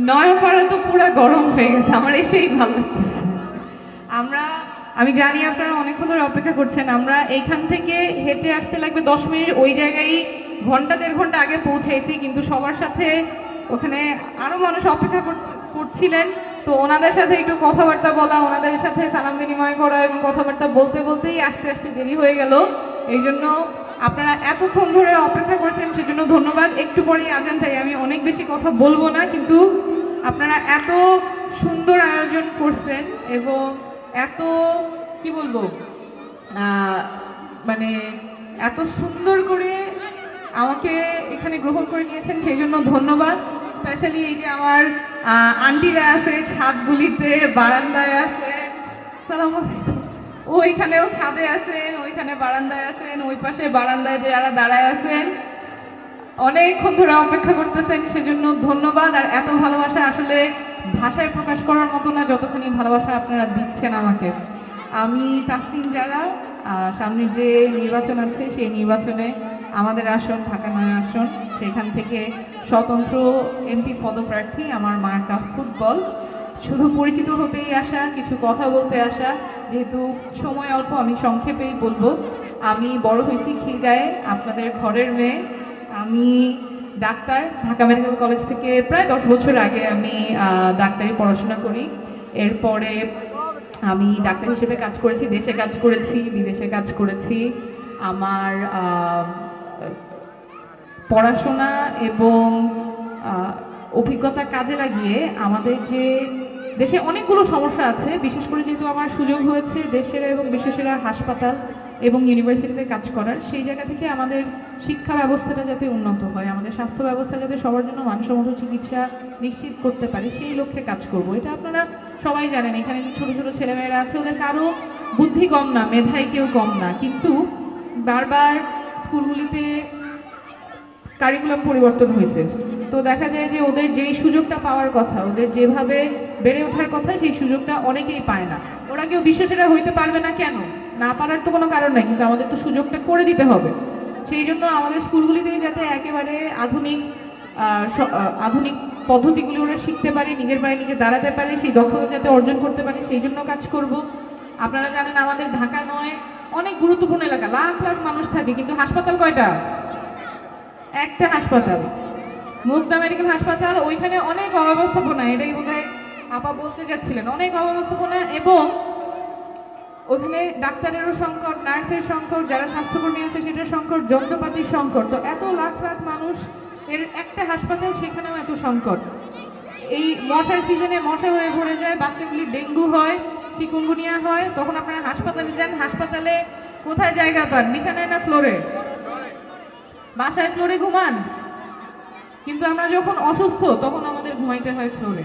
নয়াপাড়া তো পুরো গরম হয়ে গেছে, আমার এসেই ভালো লাগতেছে। আমরা আমি জানি আপনারা অনেকক্ষণ ধরে অপেক্ষা করছেন। আমরা এইখান থেকে হেঁটে আসতে লাগবে 10 মিনিট, ওই জায়গায় ঘন্টা 1.5 ঘন্টা আগে পৌঁছাইছি, কিন্তু সবার সাথে ওখানে আরও মানুষ অপেক্ষা করছিলেন। তো ওনাদের সাথে একটু কথাবার্তা বলা, ওনাদের সাথে সালাম বিনিময় করা এবং কথাবার্তা বলতে বলতেই আস্তে আস্তে দেরি হয়ে গেল। এই জন্য আপনারা এতক্ষণ ধরে অপেক্ষা করছেন, সেজন্য ধন্যবাদ। একটু পরেই আজান, তাই আমি অনেক বেশি কথা বলবো না, কিন্তু আপনারা এত সুন্দর আয়োজন করছেন এবং এত কি বলবো মানে এত সুন্দর করে আমাকে এখানে গ্রহণ করে নিয়েছেন, সেই জন্য ধন্যবাদ। স্পেশালি এই যে আমার আন্টিরা আছে ছাদগুলিতে, বারান্দায় আছে, সালাম আলাইকুম, ওইখানেও ছাদে আছেন, ওইখানে বারান্দায় আছেন, ওই পাশে বারান্দায় যারা দাঁড়ায় আছেন, অনেকক্ষণ ধরে অপেক্ষা করতেছেন, সেজন্য ধন্যবাদ। আর এত ভালোবাসা আসলে ভাষায় প্রকাশ করার মতো না, যতখানি ভালোবাসা আপনারা দিচ্ছেন আমাকে। আমি তাসনিম যারা, সামনের যে নির্বাচন আছে সেই নির্বাচনে আমাদের আসন ঢাকা ৯ আসন, সেখান থেকে স্বতন্ত্র এমপি পদপ্রার্থী, আমার মার্কা ফুটবল। শুধু পরিচিত হতেই আসা, কিছু কথা বলতে আসা, যেহেতু সময় অল্প আমি সংক্ষেপেই বলবো। আমি বড় হয়েছি খিলগাঁয়ে, আপনাদের ঘরের মেয়ে। আমি ডাক্তার, ঢাকা মেডিকেল কলেজ থেকে প্রায় 10 বছর আগে আমি ডাক্তারি পড়াশোনা করি। এরপরে আমি ডাক্তার হিসেবে কাজ করেছি, দেশে কাজ করেছি, বিদেশে কাজ করেছি। আমার পড়াশোনা এবং অভিজ্ঞতা কাজে লাগিয়ে আমাদের যে দেশে অনেকগুলো সমস্যা আছে, বিশেষ করে যেহেতু আমার সুযোগ হয়েছে দেশসেরা এবং বিশ্বসেরা হাসপাতাল এবং ইউনিভার্সিটিতে কাজ করার, সেই জায়গা থেকে আমাদের শিক্ষা ব্যবস্থাটা যাতে উন্নত হয়, আমাদের স্বাস্থ্য ব্যবস্থা যাতে সবার জন্য মানসম্মত চিকিৎসা নিশ্চিত করতে পারে, সেই লক্ষ্যে কাজ করব। এটা আপনারা সবাই জানেন, এখানে যে ছোটো ছোটো ছেলেমেয়েরা আছে ওদের কারো বুদ্ধি কম না, মেধায় কেউ কম না, কিন্তু বারবার স্কুলগুলিতে কারিকুলাম পরিবর্তন হয়েছে। তো দেখা যায় যে ওদের যেই সুযোগটা পাওয়ার কথা, ওদের যেভাবে বেড়ে ওঠার কথা, সেই সুযোগটা অনেকেই পায় না। ওরা কেউ বিশ্বসেরা হইতে পারবে না কেন? না পারার তো কোনো কারণ নাই, কিন্তু আমাদের তো সুযোগটা করে দিতে হবে। সেই জন্য আমাদের স্কুলগুলিতেই যাতে একেবারে আধুনিক পদ্ধতিগুলি ওরা শিখতে পারে, নিজের পায়ে নিজে দাঁড়াতে পারে, সেই দক্ষতা যাতে অর্জন করতে পারে, সেই জন্য কাজ করব। আপনারা জানেন আমাদের ঢাকা নয় অনেক গুরুত্বপূর্ণ এলাকা, লাখ লাখ মানুষ থাকে, কিন্তু হাসপাতাল কয়টা? একটা হাসপাতাল, মুগদা মেডিকেল হাসপাতাল। ওইখানে অনেক অব্যবস্থাপনা, এটাই বোধহয় আপা বলতে যাচ্ছিলেন, অনেক অব্যবস্থাপনা, এবং ওখানে ডাক্তারেরও সংকট, নার্সের সংকট, যারা স্বাস্থ্যকর্মী আছে সেটার সংকট, যন্ত্রপাতির সংকট। তো এত লাখ লাখ মানুষ এর একটা হাসপাতাল, সেখানেও এত সংকট। এই মশার সিজনে মশা হয়ে ভরে যায়, বাচ্চাগুলির ডেঙ্গু হয়, চিকুনগুনিয়া হয়, তখন আপনারা হাসপাতালে যান, হাসপাতালে কোথায় জায়গা পান? বিছানায় না ফ্লোরে? বাসায় ফ্লোরে ঘুমান, কিন্তু আমরা যখন অসুস্থ তখন আমাদের ঘুমাইতে হয় ফ্লোরে।